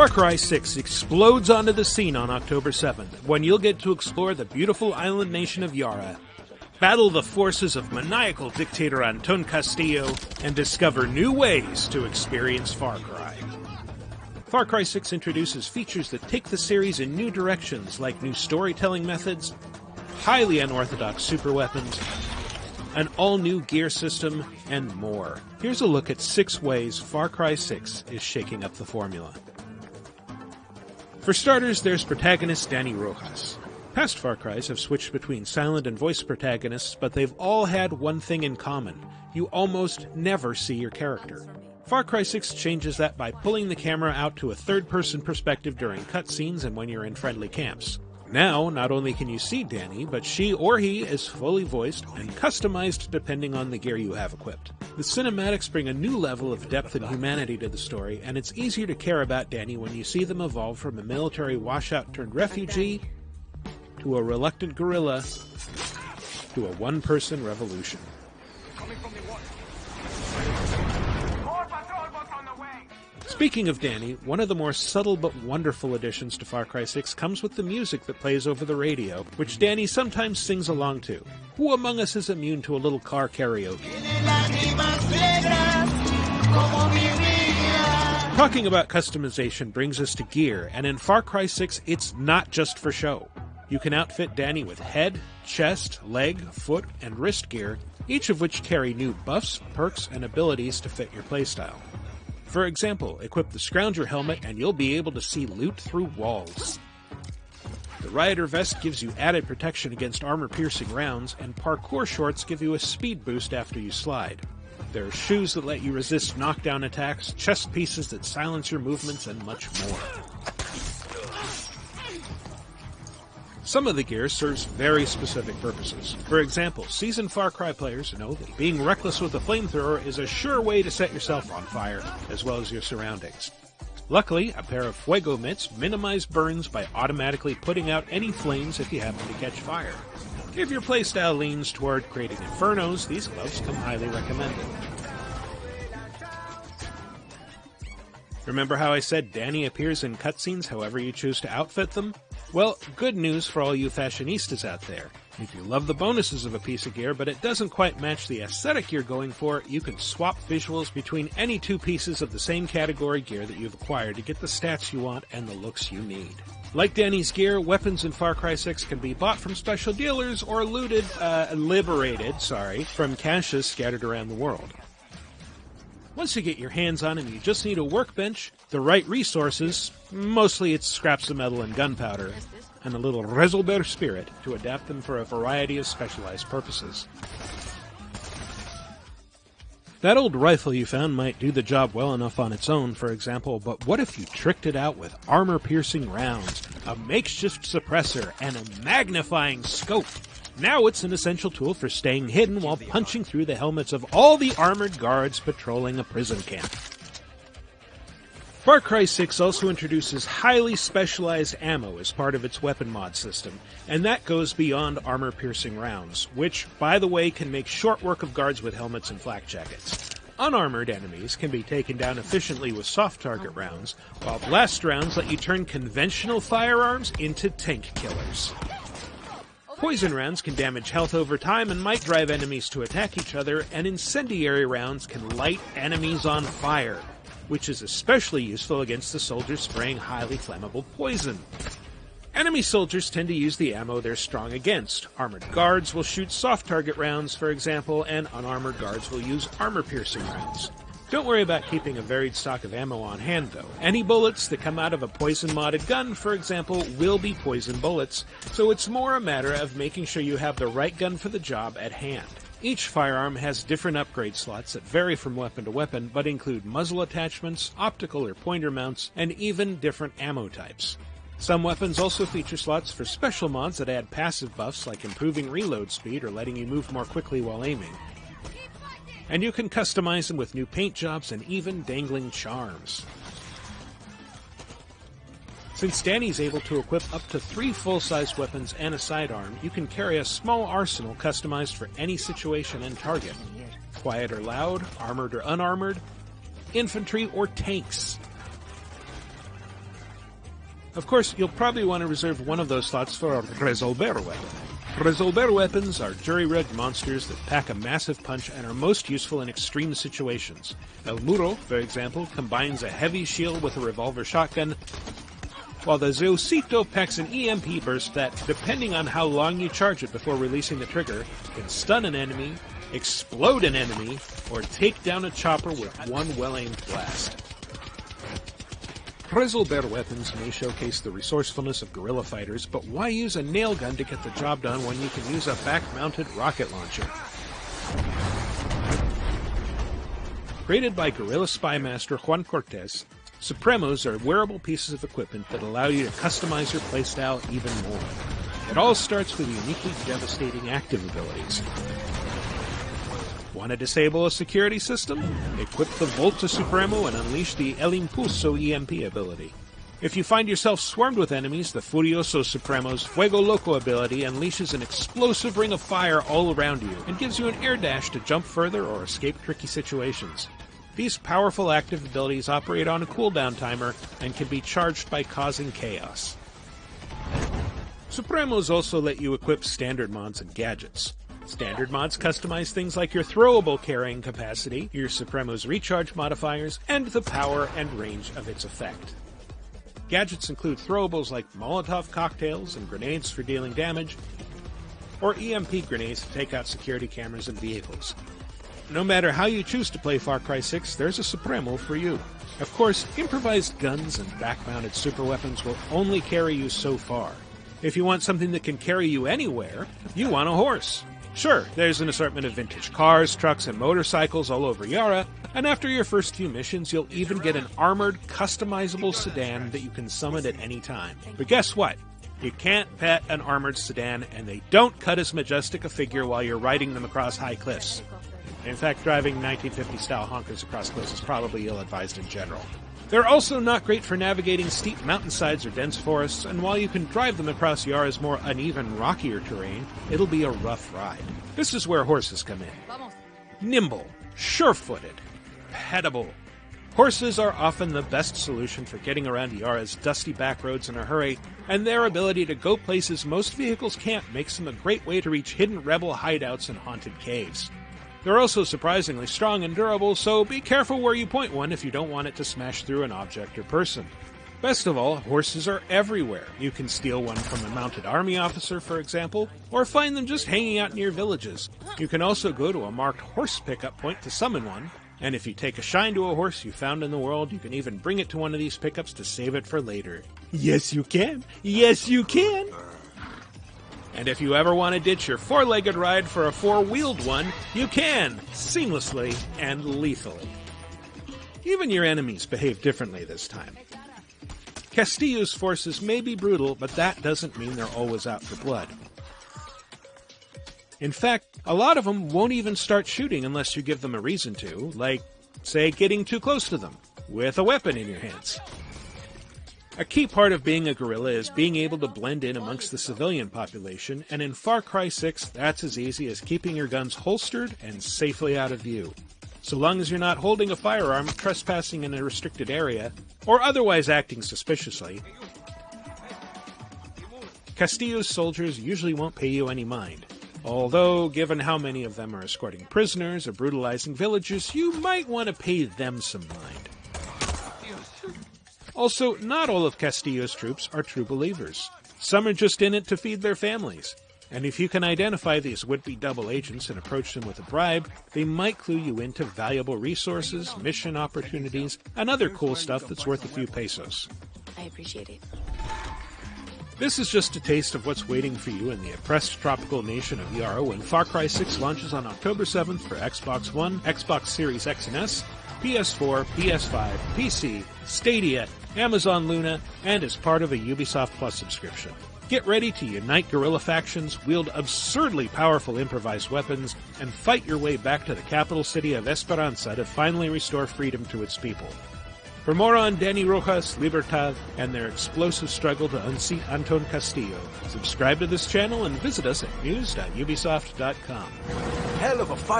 Far Cry 6 explodes onto the scene on October 7th, when you'll get to explore the beautiful island nation of Yara, battle the forces of maniacal dictator Anton Castillo, and discover new ways to experience Far Cry. Far Cry 6 introduces features that take the series in new directions, like new storytelling methods, highly unorthodox superweapons, an all-new gear system, and more. Here's a look at 6 ways Far Cry 6 is shaking up the formula. For starters, there's protagonist Danny Rojas. Past Far Crys have switched between silent and voice protagonists, but they've all had one thing in common. You almost never see your character. Far Cry 6 changes that by pulling the camera out to a third-person perspective during cutscenes and when you're in friendly camps. Now, not only can you see Danny, but she or he is fully voiced and customized depending on the gear you have equipped. The cinematics bring a new level of depth and humanity to the story, and it's easier to care about Danny when you see them evolve from a military washout-turned-refugee to a reluctant guerrilla to a one-person revolution. Speaking of Danny, one of the more subtle but wonderful additions to Far Cry 6 comes with the music that plays over the radio, which Danny sometimes sings along to. Who among us is immune to a little car karaoke? Talking about customization brings us to gear, and in Far Cry 6, it's not just for show. You can outfit Danny with head, chest, leg, foot, and wrist gear, each of which carry new buffs, perks, and abilities to fit your playstyle. For example, equip the Scrounger helmet and you'll be able to see loot through walls. The Rioter vest gives you added protection against armor-piercing rounds, and parkour shorts give you a speed boost after you slide. There are shoes that let you resist knockdown attacks, chest pieces that silence your movements, and much more. Some of the gear serves very specific purposes. For example, seasoned Far Cry players know that being reckless with a flamethrower is a sure way to set yourself on fire, as well as your surroundings. Luckily, a pair of Fuego mitts minimize burns by automatically putting out any flames if you happen to catch fire. If your playstyle leans toward creating infernos, these gloves come highly recommended. Remember how I said Danny appears in cutscenes however you choose to outfit them? Well, good news for all you fashionistas out there. If you love the bonuses of a piece of gear, but it doesn't quite match the aesthetic you're going for, you can swap visuals between any 2 pieces of the same category gear that you've acquired to get the stats you want and the looks you need. Like Danny's gear, weapons in Far Cry 6 can be bought from special dealers or liberated from caches scattered around the world. Once you get your hands on them, you just need a workbench, the right resources, mostly it's scraps of metal and gunpowder, and a little Resolver spirit to adapt them for a variety of specialized purposes. That old rifle you found might do the job well enough on its own, for example, but what if you tricked it out with armor-piercing rounds, a makeshift suppressor, and a magnifying scope? Now it's an essential tool for staying hidden while punching through the helmets of all the armored guards patrolling a prison camp. Far Cry 6 also introduces highly specialized ammo as part of its weapon mod system, and that goes beyond armor-piercing rounds, which, by the way, can make short work of guards with helmets and flak jackets. Unarmored enemies can be taken down efficiently with soft target rounds, while blast rounds let you turn conventional firearms into tank killers. Poison rounds can damage health over time and might drive enemies to attack each other, and incendiary rounds can light enemies on fire, which is especially useful against the soldiers spraying highly flammable poison. Enemy soldiers tend to use the ammo they're strong against. Armored guards will shoot soft target rounds, for example, and unarmored guards will use armor-piercing rounds. Don't worry about keeping a varied stock of ammo on hand, though. Any bullets that come out of a poison-modded gun, for example, will be poison bullets, so it's more a matter of making sure you have the right gun for the job at hand. Each firearm has different upgrade slots that vary from weapon to weapon, but include muzzle attachments, optical or pointer mounts, and even different ammo types. Some weapons also feature slots for special mods that add passive buffs like improving reload speed or letting you move more quickly while aiming. And you can customize them with new paint jobs and even dangling charms. Since Danny's able to equip up to 3 full-sized weapons and a sidearm, you can carry a small arsenal customized for any situation and target. Quiet or loud, armored or unarmored, infantry or tanks. Of course, you'll probably want to reserve one of those slots for a Resolver weapon. Resolver weapons are jury-rigged monsters that pack a massive punch and are most useful in extreme situations. El Muro, for example, combines a heavy shield with a revolver shotgun, while the Zeusito packs an EMP burst that, depending on how long you charge it before releasing the trigger, can stun an enemy, explode an enemy, or take down a chopper with one well-aimed blast. Resolver weapons may showcase the resourcefulness of guerrilla fighters, but why use a nail gun to get the job done when you can use a back-mounted rocket launcher? Created by guerrilla spy master Juan Cortez, Supremos are wearable pieces of equipment that allow you to customize your playstyle even more. It all starts with uniquely devastating active abilities. Want to disable a security system? Equip the Volta Supremo and unleash the El Impulso EMP ability. If you find yourself swarmed with enemies, the Furioso Supremo's Fuego Loco ability unleashes an explosive ring of fire all around you and gives you an air dash to jump further or escape tricky situations. These powerful active abilities operate on a cooldown timer and can be charged by causing chaos. Supremos also let you equip standard mods and gadgets. Standard mods customize things like your throwable carrying capacity, your Supremo's recharge modifiers, and the power and range of its effect. Gadgets include throwables like Molotov cocktails and grenades for dealing damage, or EMP grenades to take out security cameras and vehicles. No matter how you choose to play Far Cry 6, there's a Supremo for you. Of course, improvised guns and back-mounted super weapons will only carry you so far. If you want something that can carry you anywhere, you want a horse. Sure, there's an assortment of vintage cars, trucks, and motorcycles all over Yara, and after your first few missions, you'll even get an armored, customizable sedan that you can summon at any time. But guess what? You can't pet an armored sedan, and they don't cut as majestic a figure while you're riding them across high cliffs. In fact, driving 1950-style honkers across cliffs is probably ill-advised in general. They're also not great for navigating steep mountainsides or dense forests, and while you can drive them across Yara's more uneven, rockier terrain, it'll be a rough ride. This is where horses come in. Nimble, sure-footed, petable. Horses are often the best solution for getting around Yara's dusty back roads in a hurry, and their ability to go places most vehicles can't makes them a great way to reach hidden rebel hideouts and haunted caves. They're also surprisingly strong and durable, so be careful where you point one if you don't want it to smash through an object or person. Best of all, horses are everywhere. You can steal one from a mounted army officer, for example, or find them just hanging out near villages. You can also go to a marked horse pickup point to summon one, and if you take a shine to a horse you found in the world, you can even bring it to one of these pickups to save it for later. Yes, you can! Yes, you can! And if you ever want to ditch your four-legged ride for a four-wheeled one, you can, seamlessly and lethally. Even your enemies behave differently this time. Castillo's forces may be brutal, but that doesn't mean they're always out for blood. In fact, a lot of them won't even start shooting unless you give them a reason to, like, say, getting too close to them, with a weapon in your hands. A key part of being a guerrilla is being able to blend in amongst the civilian population, and in Far Cry 6, that's as easy as keeping your guns holstered and safely out of view. So long as you're not holding a firearm, trespassing in a restricted area, or otherwise acting suspiciously, Castillo's soldiers usually won't pay you any mind. Although, given how many of them are escorting prisoners or brutalizing villagers, you might want to pay them some mind. Also, not all of Castillo's troops are true believers. Some are just in it to feed their families. And if you can identify these would-be double agents and approach them with a bribe, they might clue you into valuable resources, mission opportunities, and other cool stuff that's worth a few pesos. I appreciate it. This is just a taste of what's waiting for you in the oppressed tropical nation of Yara when Far Cry 6 launches on October 7th for Xbox One, Xbox Series X and S, PS4, PS5, PC, Stadia, Amazon Luna, and as part of a Ubisoft Plus subscription. Get ready to unite guerrilla factions, wield absurdly powerful improvised weapons, and fight your way back to the capital city of Esperanza to finally restore freedom to its people. For more on Dani Rojas, Libertad, and their explosive struggle to unseat Anton Castillo, subscribe to this channel and visit us at news.ubisoft.com. Hell of a fight.